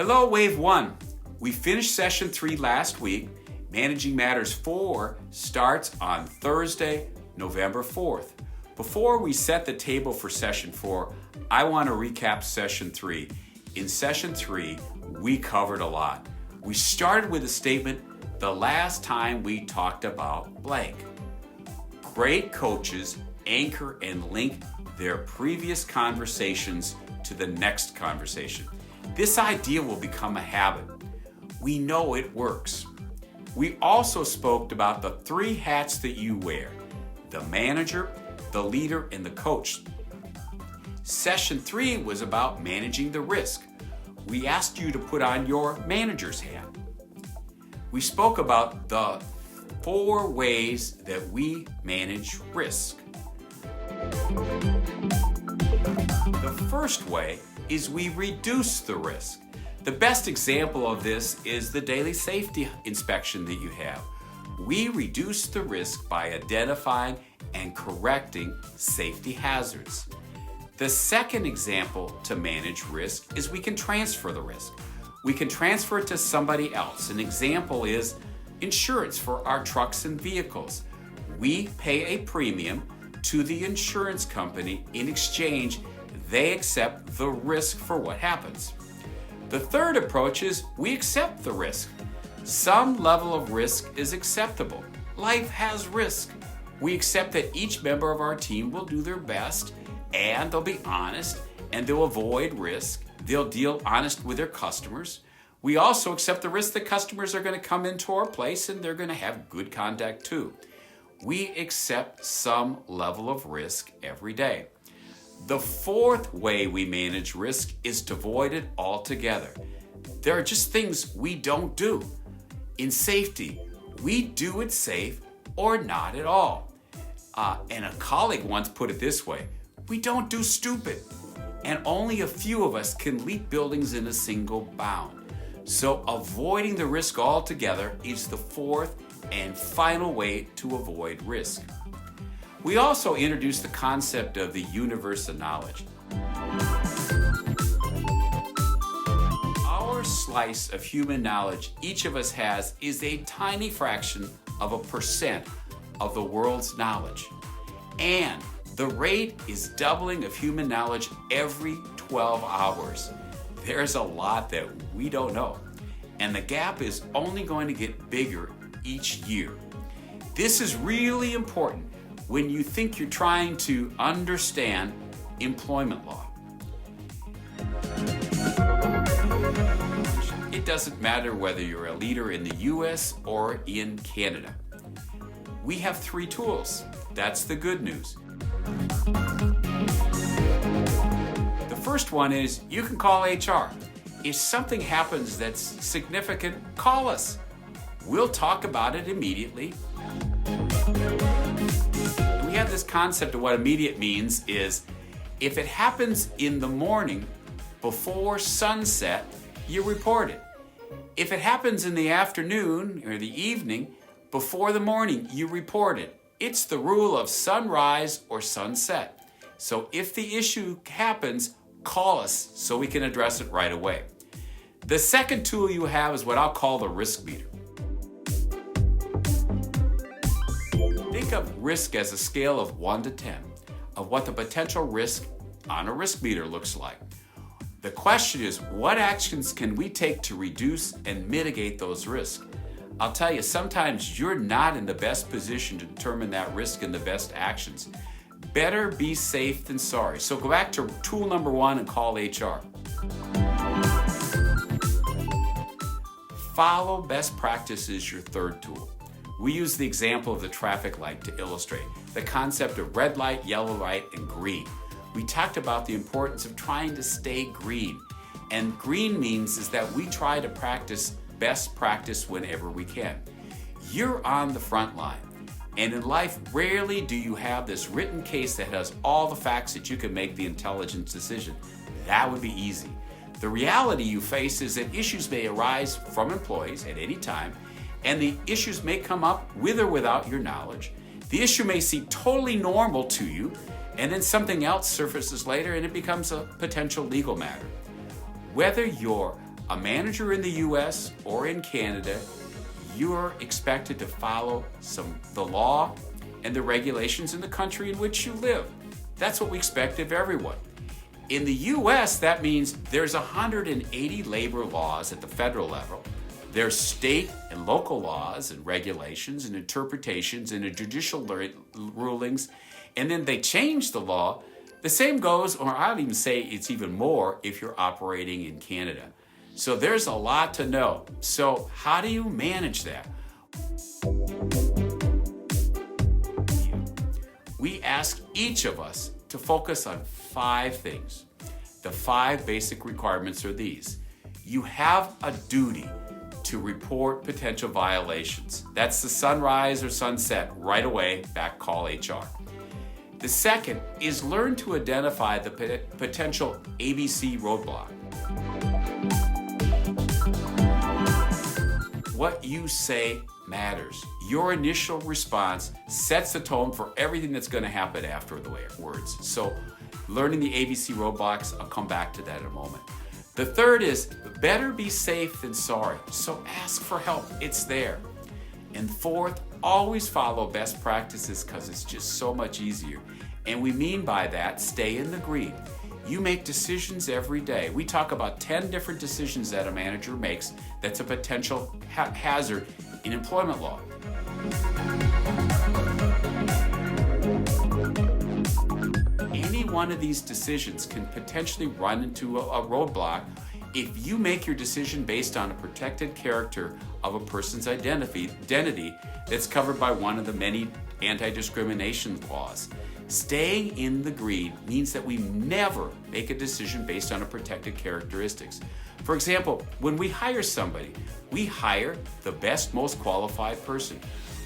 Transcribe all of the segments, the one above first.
Hello, Wave 1. We finished Session 3 last week. Managing Matters 4 starts on Thursday, November 4th. Before we set the table for Session 4, I want to recap Session 3. In Session 3, we covered a lot. We started with a statement, the last time we talked about blank. Great coaches anchor and link their previous conversations to the next conversation. This idea will become a habit. We know it works. We also spoke about the 3 hats that you wear: the manager, the leader, and the coach. Session 3 was about managing the risk. We asked you to put on your manager's hat. We spoke about the 4 ways that we manage risk. The first way is we reduce the risk. The best example of this is the daily safety inspection that you have. We reduce the risk by identifying and correcting safety hazards. The second example to manage risk is we can transfer the risk. We can transfer it to somebody else. An example is insurance for our trucks and vehicles. We pay a premium to the insurance company. In exchange, they accept the risk for what happens. The third approach is we accept the risk. Some level of risk is acceptable. Life has risk. We accept that each member of our team will do their best, and they'll be honest, and they'll avoid risk. They'll deal honest with their customers. We also accept the risk that customers are going to come into our place and they're going to have good contact too. We accept some level of risk every day. The fourth way we manage risk is to avoid it altogether. There are just things we don't do. In safety, we do it safe or not at all. And a colleague once put it this way: we don't do stupid. And only a few of us can leap buildings in a single bound. So avoiding the risk altogether is the fourth and final way to avoid risk. We also introduced the concept of the universe of knowledge. Our slice of human knowledge each of us has is a tiny fraction of 1% of the world's knowledge. And the rate is doubling of human knowledge every 12 hours. There's a lot that we don't know. And the gap is only going to get bigger each year. This is really important when you think you're trying to understand employment law. It doesn't matter whether you're a leader in the US or in Canada. We have 3 tools. That's the good news. The first one is you can call HR. If something happens that's significant, call us. We'll talk about it immediately. We have this concept of what immediate means is if it happens in the morning before sunset, you report it. If it happens in the afternoon or the evening before the morning, you report it. It's the rule of sunrise or sunset. So if the issue happens, call us so we can address it right away. The second tool you have is what I'll call the risk meter. Think of risk as a scale of 1 to 10 of what the potential risk on a risk meter looks like. The question is, what actions can we take to reduce and mitigate those risks? I'll tell you, sometimes you're not in the best position to determine that risk and the best actions. Better be safe than sorry. So go back to tool number 1 and call HR. Follow best practice is your third tool. We use the example of the traffic light to illustrate the concept of red light, yellow light, and green. We talked about the importance of trying to stay green. And green means is that we try to practice best practice whenever we can. You're on the front line. And in life, rarely do you have this written case that has all the facts that you can make the intelligent decision. That would be easy. The reality you face is that issues may arise from employees at any time, and the issues may come up with or without your knowledge. The issue may seem totally normal to you, and then something else surfaces later and it becomes a potential legal matter. Whether you're A manager in the US or in Canada, you're expected to follow the law and the regulations in the country in which you live. That's what we expect of everyone. In the US, that means there's 180 labor laws at the federal level. There's state and local laws and regulations and interpretations and judicial rulings, and then they change the law. The same goes, or I'd even say it's even more if you're operating in Canada. So there's a lot to know. So how do you manage that? We ask each of us to focus on 5 things. The 5 basic requirements are these. You have a duty to report potential violations. That's the sunrise or sunset, right away, call HR. The second is learn to identify the potential ABC roadblock. What you say matters. Your initial response sets the tone for everything that's going to happen afterwards. So learning the ABC roadblocks, I'll come back to that in a moment. The third is better be safe than sorry. So ask for help, it's there. And fourth, always follow best practices because it's just so much easier. And we mean by that, stay in the green. You make decisions every day. We talk about 10 different decisions that a manager makes that's a potential hazard in employment law. Any one of these decisions can potentially run into a roadblock if you make your decision based on a protected character of a person's identity that's covered by one of the many anti-discrimination laws. Staying in the green means that we never make a decision based on a protected characteristics. For example, when we hire somebody, we hire the best, most qualified person.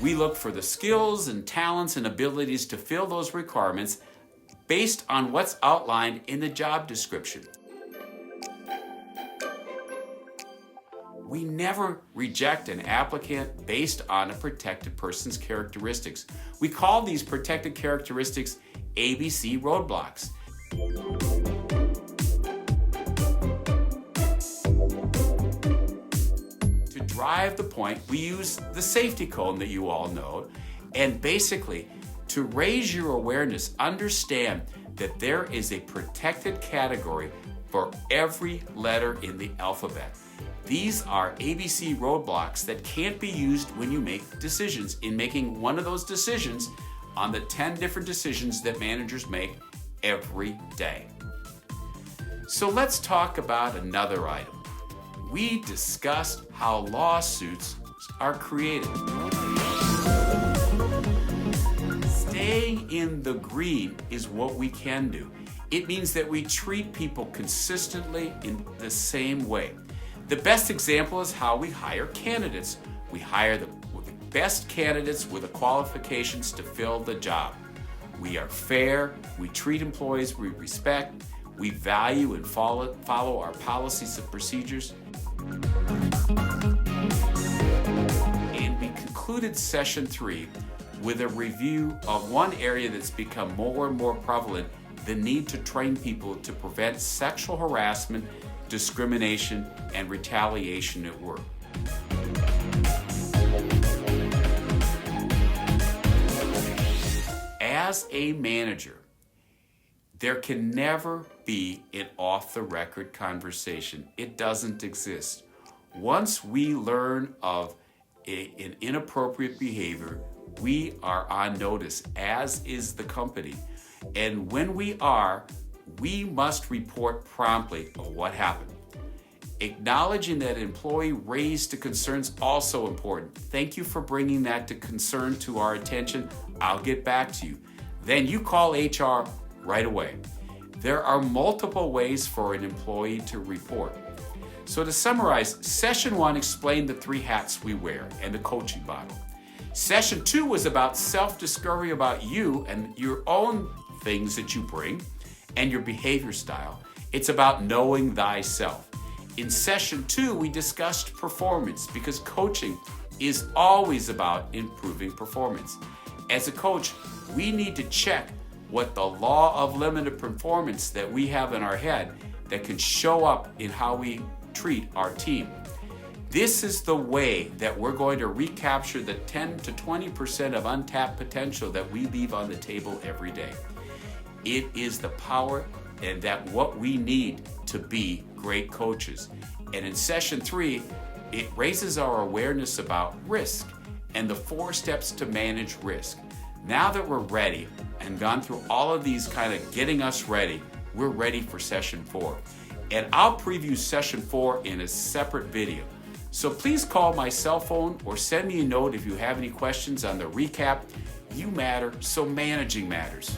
We look for the skills and talents and abilities to fill those requirements based on what's outlined in the job description. We never reject an applicant based on a protected person's characteristics. We call these protected characteristics ABC roadblocks. To drive the point, we use the safety cone that you all know, and basically, to raise your awareness, understand that there is a protected category for every letter in the alphabet. These are ABC roadblocks that can't be used when you make decisions. In making one of those decisions on the 10 different decisions that managers make every day. So let's talk about another item. We discussed how lawsuits are created. Staying in the green is what we can do. It means that we treat people consistently in the same way. The best example is how we hire candidates. We hire the best candidates with the qualifications to fill the job. We are fair, we treat employees with respect, we value and follow our policies and procedures. And we concluded session 3 with a review of one area that's become more and more prevalent, the need to train people to prevent sexual harassment, discrimination, and retaliation at work. As a manager, there can never be an off-the-record conversation. It doesn't exist. Once we learn of an inappropriate behavior, we are on notice, as is the company. And when we are, we must report promptly of what happened. Acknowledging that an employee raised the concerns is also important. Thank you for bringing that concern to our attention. I'll get back to you. Then you call HR right away. There are multiple ways for an employee to report. So to summarize, session 1 explained the 3 hats we wear and the coaching model. Session 2 was about self-discovery about you and your own things that you bring and your behavior style. It's about knowing thyself. In session 2, we discussed performance because coaching is always about improving performance. As a coach, we need to check what the law of limited performance that we have in our head that can show up in how we treat our team. This is the way that we're going to recapture the 10 to 20% of untapped potential that we leave on the table every day. It is the power and that what we need to be great coaches. And in session 3, it raises our awareness about risk and the 4 steps to manage risk. Now that we're ready and gone through all of these kind of getting us ready, we're ready for session 4. And I'll preview session 4 in a separate video. So please call my cell phone or send me a note if you have any questions on the recap. You matter, so managing matters.